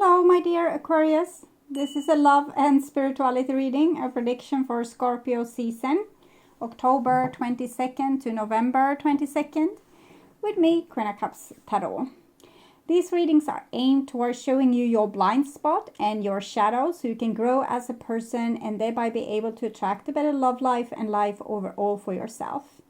Hello, my dear Aquarius. This is a love and spirituality reading, a prediction for Scorpio season, October 22nd to November 22nd, with me, Queen of Cups Tarot. These readings are aimed towards showing you your blind spot and your shadow so you can grow as a person and thereby be able to attract a better love life and life overall for yourself.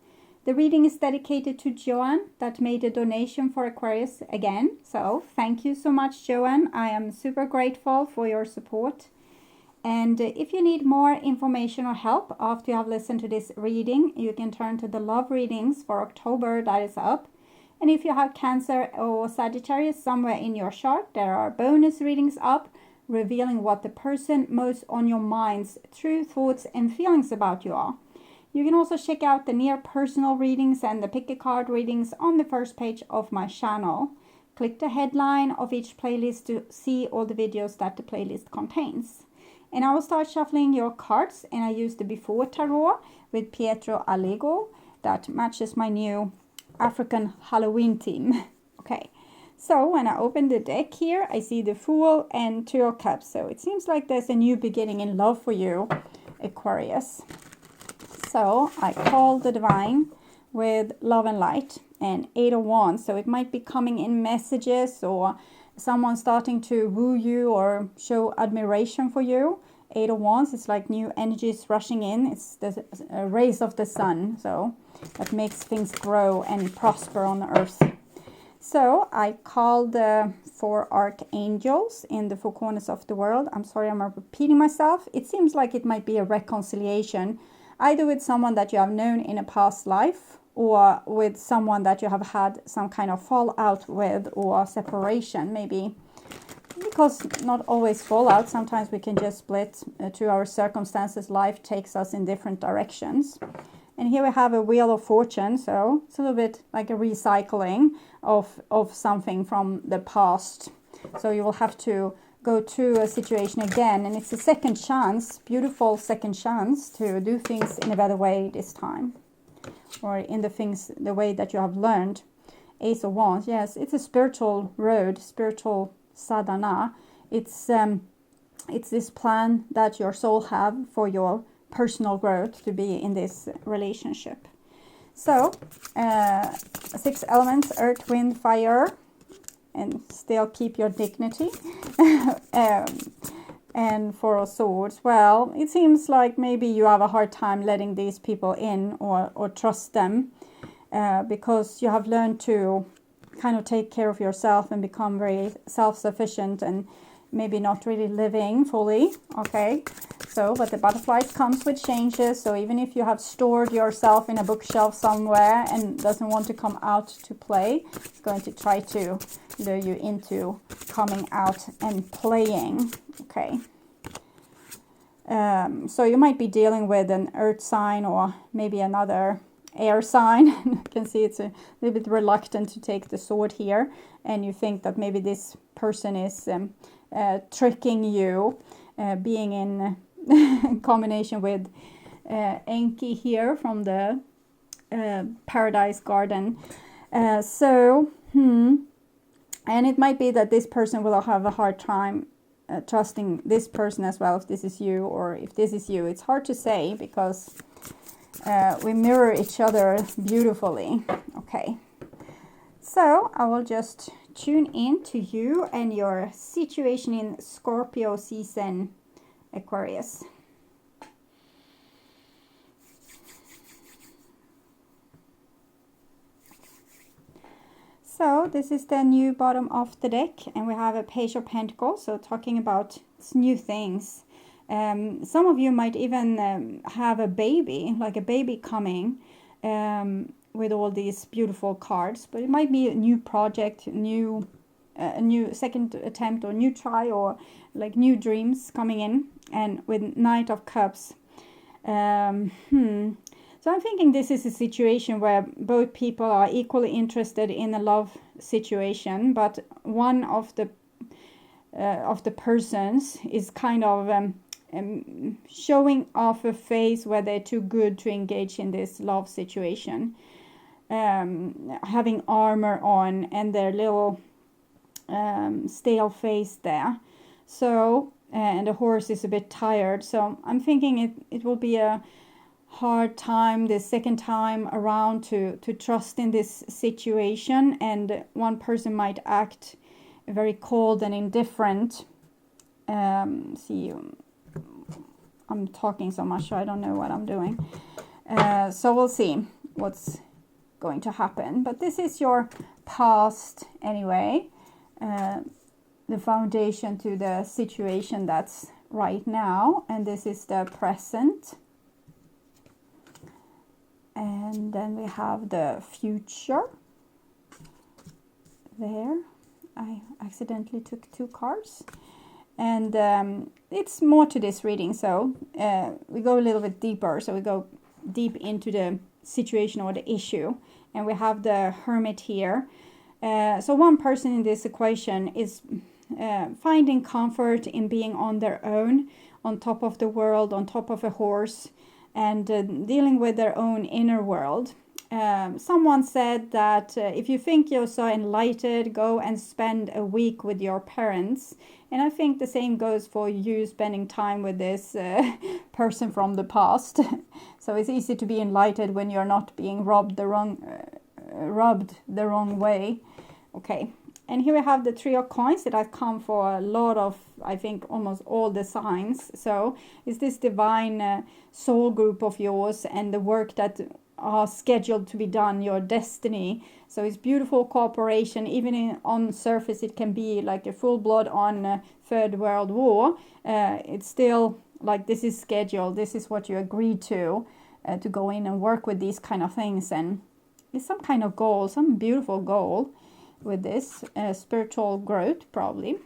The reading is dedicated to Joan that made a donation for Aquarius again. So thank you so much, Joan. I am super grateful for your support. And if you need more information or help after you have listened to this reading, you can turn to the love readings for October that is up. And if you have Cancer or Sagittarius somewhere in your chart, there are bonus readings up revealing what the person most on your mind's true thoughts and feelings about you are. You can also check out the near personal readings and the pick a card readings on the first page of my channel. Click the headline of each playlist to see all the videos that the playlist contains. And I will start shuffling your cards, and I use the Before Tarot with Pietro Allego that matches my new African Halloween theme. Okay, so when I open the deck here, I see the Fool and Two of Cups. So it seems like there's a new beginning in love for you, Aquarius. So I call the Divine with Love and Light and Eight of Wands. So it might be coming in messages or someone starting to woo you or show admiration for you. Eight of Wands is like new energies rushing in. It's the rays of the sun. So that makes things grow and prosper on earth. So I call the four archangels in the four corners of the world. I'm sorry, I'm repeating myself. It seems like it might be a reconciliation, either with someone that you have known in a past life or with someone that you have had some kind of fallout with or separation, maybe. Because not always fallout, sometimes we can just split to our circumstances. Life takes us in different directions. And here we have a Wheel of Fortune, so it's a little bit like a recycling of something from the past. So you will have to go through a situation again, and it's a second chance, beautiful second chance to do things in a better way this time, or in the way that you have learned. Ace of Wands, yes, it's a spiritual road, spiritual sadhana. It's this plan that your soul have for your personal growth to be in this relationship. So 6 elements: earth, wind, fire, and still keep your dignity. And Four of Swords, well, it seems like maybe you have a hard time letting these people in or trust them because you have learned to kind of take care of yourself and become very self-sufficient and maybe not really living fully. Okay, so but the butterflies comes with changes, so even if you have stored yourself in a bookshelf somewhere and doesn't want to come out to play, it's going to try to lure you into coming out and playing. Okay, so you might be dealing with an earth sign or maybe another air sign. You can see it's a little bit reluctant to take the sword here, and you think that maybe this person is tricking you, being in combination with Enki here from the Paradise Garden. And it might be that this person will have a hard time trusting this person as well, if this is you or if this is you. It's hard to say because we mirror each other beautifully. Okay, so I will just tune in to you and your situation in Scorpio season, Aquarius. So this is the new bottom of the deck, and we have a Page of Pentacles, so talking about new things. Some of you might even have a baby, like a baby coming with all these beautiful cards, but it might be a new project, a new second attempt or new try, or like new dreams coming in. And with Knight of Cups, so I'm thinking this is a situation where both people are equally interested in a love situation, but one of the persons is kind of showing off a face where they're too good to engage in this love situation, having armor on, and their little stale face there. So, and the horse is a bit tired. So I'm thinking it will be a hard time the second time around to trust in this situation, and one person might act very cold and indifferent. See, I'm talking so much, so I don't know what I'm doing. So we'll see what's going to happen. But this is your past anyway, the foundation to the situation that's right now, and this is the present. And then we have the future there. I accidentally took 2 cards. And it's more to this reading, so we go a little bit deeper. So we go deep into the situation or the issue. And we have the Hermit here. So one person in this equation is finding comfort in being on their own, on top of the world, on top of a horse, and dealing with their own inner world. Someone said that if you think you're so enlightened, go and spend a week with your parents. And I think the same goes for you spending time with this person from the past. So it's easy to be enlightened when you're not being rubbed the wrong way. Okay. And here we have the 3 of coins that have come for a lot of, I think, almost all the signs. So it's this divine soul group of yours and the work that are scheduled to be done, your destiny. So it's beautiful cooperation. Even on surface, it can be like a full blood on Third World War. It's still like this is scheduled. This is what you agreed to go in and work with these kind of things. And it's some kind of goal, some beautiful goal with this spiritual growth probably.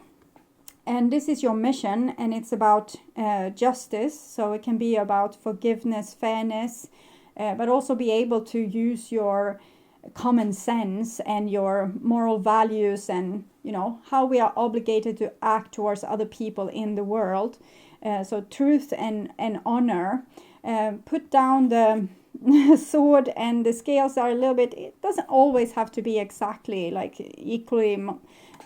And this is your mission, and it's about justice. So it can be about forgiveness, fairness, but also be able to use your common sense and your moral values, and how we are obligated to act towards other people in the world. So truth and honor. Put down the sword, and the scales are a little bit, it doesn't always have to be exactly like equally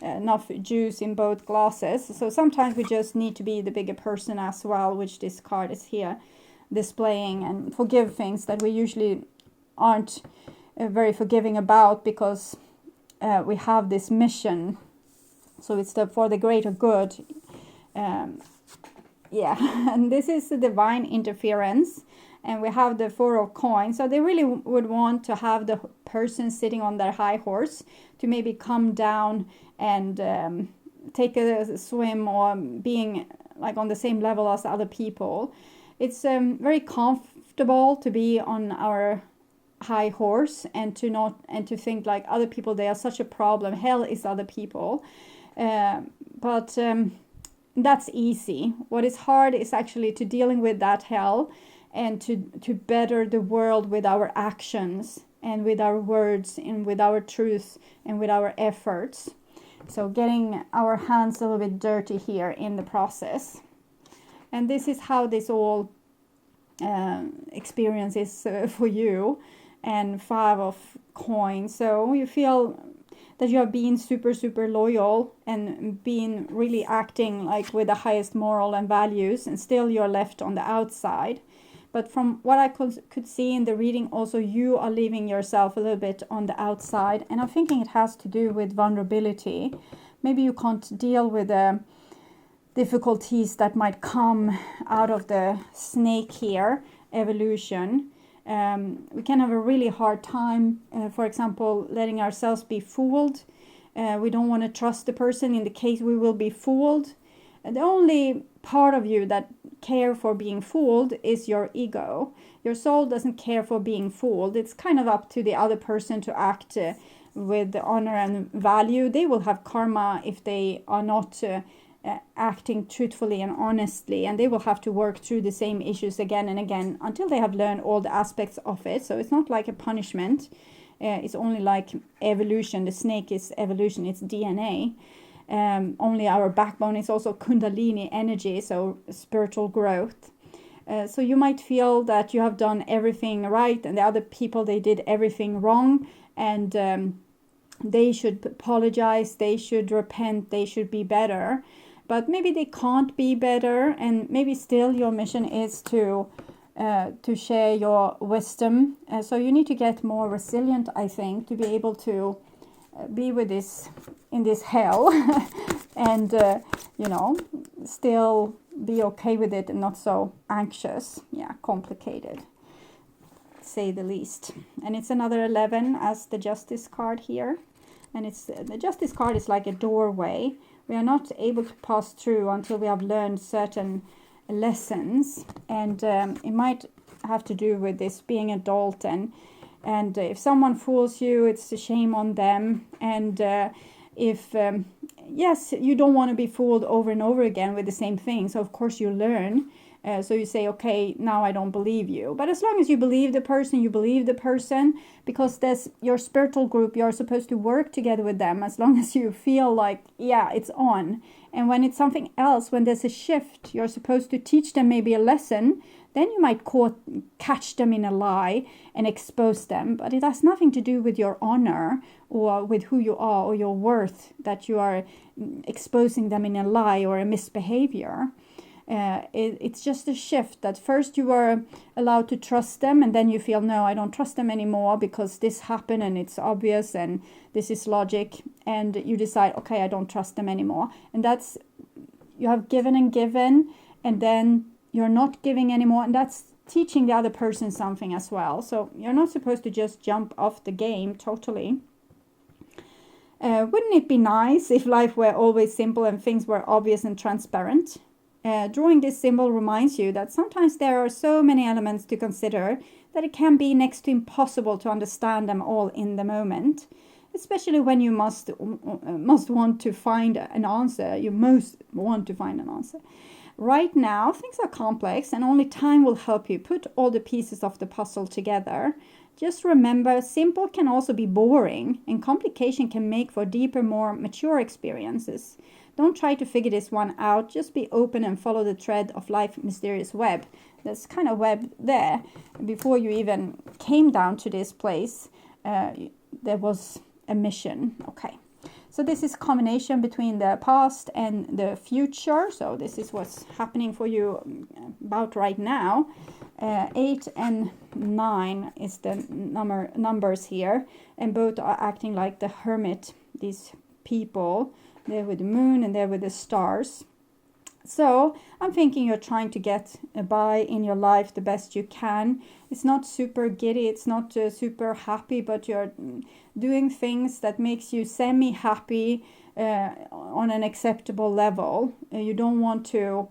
enough juice in both glasses. So sometimes we just need to be the bigger person as well, which this card is here displaying, and forgive things that we usually aren't very forgiving about, because we have this mission. So it's for the greater good. And this is the divine interference. And we have the 4 of coins. So they really would want to have the person sitting on their high horse to maybe come down and take a swim, or being like on the same level as other people. It's very comfortable to be on our high horse and to think like other people, they are such a problem. Hell is other people. But that's easy. What is hard is actually to dealing with that hell, and to better the world with our actions and with our words and with our truth and with our efforts. So getting our hands a little bit dirty here in the process. And this is how this all experience is for you. And 5 of coins. So you feel that you have been super, super loyal and been really acting like with the highest moral and values, and still you're left on the outside. But from what I could see in the reading, also you are leaving yourself a little bit on the outside. And I'm thinking it has to do with vulnerability. Maybe you can't deal with the difficulties that might come out of the snake here, evolution. We can have a really hard time, for example, letting ourselves be fooled. We don't want to trust the person in the case we will be fooled. The only part of you that care for being fooled is your ego. Your soul doesn't care for being fooled. It's kind of up to the other person to act with honor and value. They will have karma if they are not acting truthfully and honestly, and they will have to work through the same issues again and again until they have learned all the aspects of it. So it's not like a punishment. It's only like evolution. The snake is evolution. It's DNA. Only our backbone is also kundalini energy, so spiritual growth. So you might feel that you have done everything right and the other people, they did everything wrong, and they should apologize, they should repent, they should be better. But maybe they can't be better, and maybe still your mission is to share your wisdom. So you need to get more resilient, I think, to be able to be with this in this hell and still be okay with it and not so anxious. Yeah, complicated, say the least. And it's another 11 as the Justice card here, and it's the Justice card is like a doorway. We are not able to pass through until we have learned certain lessons, and it might have to do with this being adult, and if someone fools you, it's a shame on them, and if yes, you don't want to be fooled over and over again with the same thing, so of course you learn. So you say, okay, now I don't believe you. But as long as you believe the person, you believe the person, because there's your spiritual group, you're supposed to work together with them as long as you feel like, yeah, it's on. And when it's something else, when there's a shift, you're supposed to teach them maybe a lesson, then you might catch them in a lie and expose them. But it has nothing to do with your honor or with who you are or your worth, that you are exposing them in a lie or a misbehavior. It's just a shift that first you were allowed to trust them, and then you feel, no, I don't trust them anymore because this happened and it's obvious and this is logic, and you decide, okay, I don't trust them anymore. And that's, you have given and given, and then you're not giving anymore, and that's teaching the other person something as well. So you're not supposed to just jump off the game totally. Wouldn't it be nice if life were always simple and things were obvious and transparent? Drawing this symbol reminds you that sometimes there are so many elements to consider that it can be next to impossible to understand them all in the moment, especially when you must want to find an answer. You most want to find an answer. Right now, things are complex, and only time will help you put all the pieces of the puzzle together. Just remember, simple can also be boring, and complication can make for deeper, more mature experiences. Don't try to figure this one out. Just be open and follow the thread of life's mysterious web. There's kind of web there. Before you even came down to this place, there was a mission. Okay. So this is a combination between the past and the future. So this is what's happening for you about right now. 8 and 9 is the numbers here. And both are acting like the hermit, these people. They're with the moon and they're with the stars. So I'm thinking you're trying to get by in your life the best you can. It's not super giddy, it's not super happy, but you're doing things that makes you semi-happy on an acceptable level. You don't want to,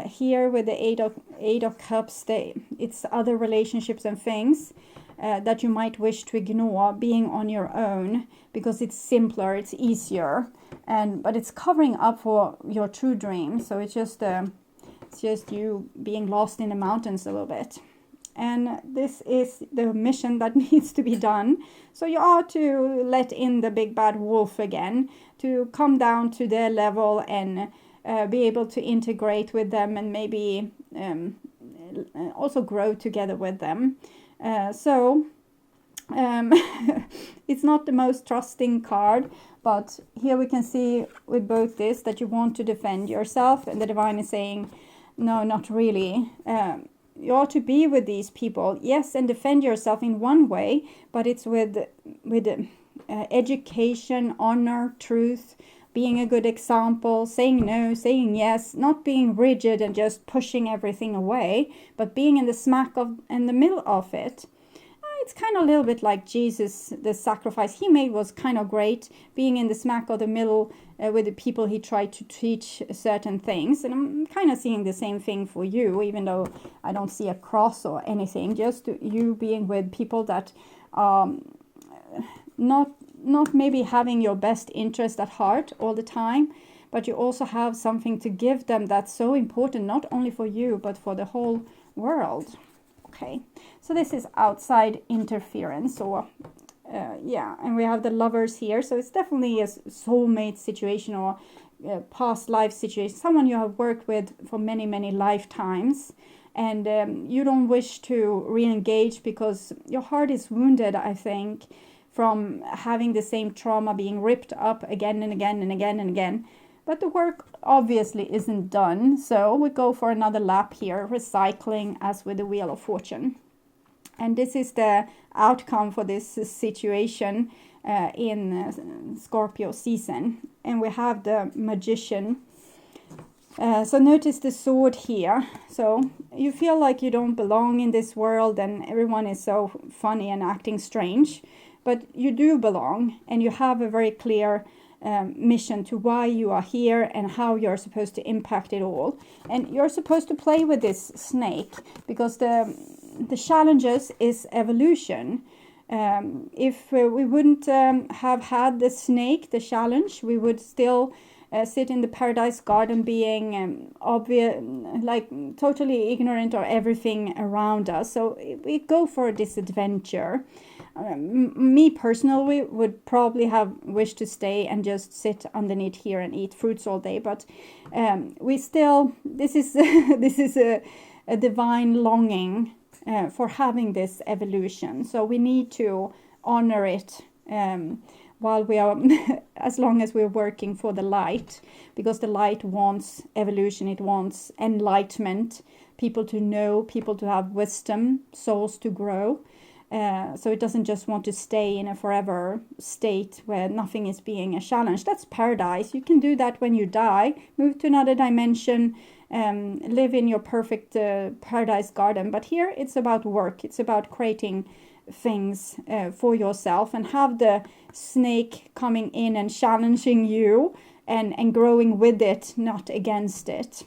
here with the eight of Cups, it's other relationships and things that you might wish to ignore being on your own, because it's simpler, it's easier. But it's covering up for your true dream. So it's just you being lost in the mountains a little bit. And this is the mission that needs to be done. So you are to let in the big bad wolf again, to come down to their level and be able to integrate with them, and maybe also grow together with them. It's not the most trusting card, but here we can see with both this that you want to defend yourself, and the divine is saying, no, not really. You ought to be with these people, yes, and defend yourself in one way, but it's with education, honor, truth, being a good example, saying no, saying yes, not being rigid and just pushing everything away, but being in the middle of it. It's kind of a little bit like Jesus, the sacrifice he made was kind of great, being in the smack of the middle with the people he tried to teach certain things. And I'm kind of seeing the same thing for you, even though I don't see a cross or anything, just you being with people that not maybe having your best interest at heart all the time, but you also have something to give them that's so important, not only for you, but for the whole world. Okay, so this is outside interference, or and we have the Lovers here, so it's definitely a soulmate situation or past life situation, someone you have worked with for many, many lifetimes, and you don't wish to re-engage because your heart is wounded, I think, from having the same trauma being ripped up again and again and again and again. But the work obviously isn't done, so we go for another lap here, recycling as with the Wheel of Fortune. And this is the outcome for this situation in Scorpio season. And we have the Magician. So notice the sword here. So you feel like you don't belong in this world and everyone is so funny and acting strange. But you do belong, and you have a very clear mission to why you are here and how you're supposed to impact it all. And you're supposed to play with this snake, because the challenges is evolution. If we wouldn't have had the snake, the challenge, we would still sit in the paradise garden being obvious, like totally ignorant of everything around us. So we go for this adventure. Me personally would probably have wished to stay and just sit underneath here and eat fruits all day, but we still, this is this is a divine longing for having this evolution. So we need to honor it while we are, as long as we're working for the light, because the light wants evolution, it wants enlightenment, people to know, people to have wisdom, souls to grow. So it doesn't just want to stay in a forever state where nothing is being a challenge. That's paradise. You can do that when you die, move to another dimension, live in your perfect paradise garden. But here it's about work. It's about creating things for yourself, and have the snake coming in and challenging you and growing with it, not against it.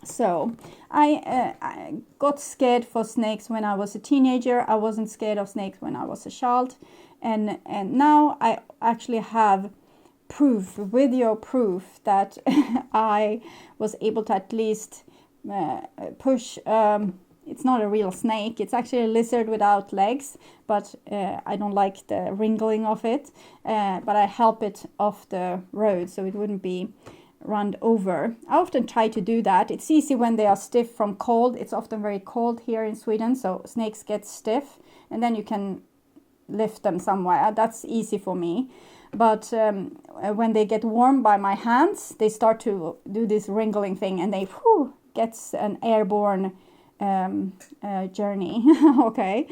So I got scared for snakes when I was a teenager. I wasn't scared of snakes when I was a child. And now I actually have proof, video proof, that I was able to at least push, it's not a real snake, it's actually a lizard without legs, but I don't like the wriggling of it, but I help it off the road so it wouldn't be run over. I often try to do that. It's easy when they are stiff from cold. It's often very cold here in Sweden, so snakes get stiff, and then you can lift them somewhere. That's easy for me. But when they get warm by my hands, they start to do this wriggling thing, and they gets an airborne journey. Okay,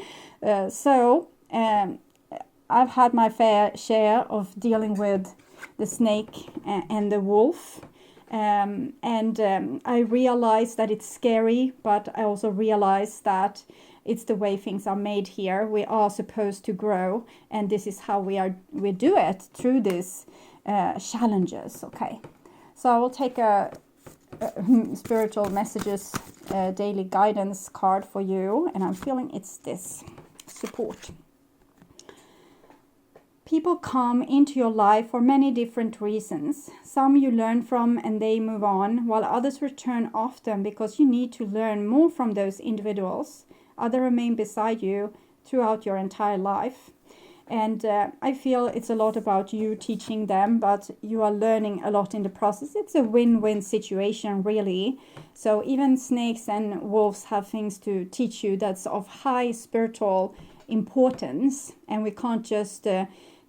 so I've had my fair share of dealing with the snake and the wolf, and I realize that it's scary, but I also realize that it's the way things are made here. We are supposed to grow, and this is how we do it, through these challenges. Okay, so I will take a spiritual messages daily guidance card for you, and I'm feeling it's this support. People come into your life for many different reasons. Some you learn from and they move on, while others return often because you need to learn more from those individuals. Others remain beside you throughout your entire life. And I feel it's a lot about you teaching them, but you are learning a lot in the process. It's a win-win situation, really. So even snakes and wolves have things to teach you that's of high spiritual importance, and we can't just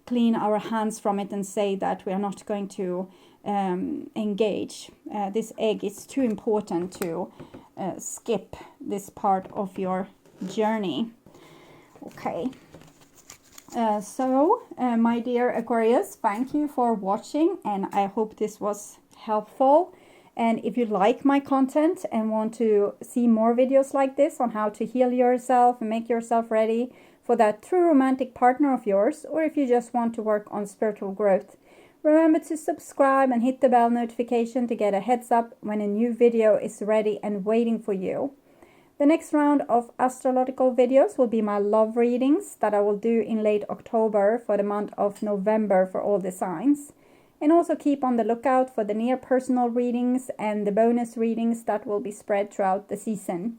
clean our hands from it and say that we are not going to engage. This egg is too important to skip this part of your journey. Okay. So my dear Aquarius, thank you for watching, and I hope this was helpful. And if you like my content and want to see more videos like this on how to heal yourself and make yourself ready for that true romantic partner of yours, or if you just want to work on spiritual growth, remember to subscribe and hit the bell notification to get a heads up when a new video is ready and waiting for you. The next round of astrological videos will be my love readings that I will do in late October for the month of November for all the signs. And also keep on the lookout for the near personal readings and the bonus readings that will be spread throughout the season.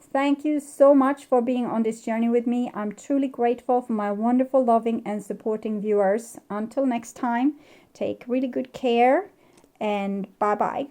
Thank you so much for being on this journey with me. I'm truly grateful for my wonderful, loving and supporting viewers. Until next time, take really good care and bye-bye.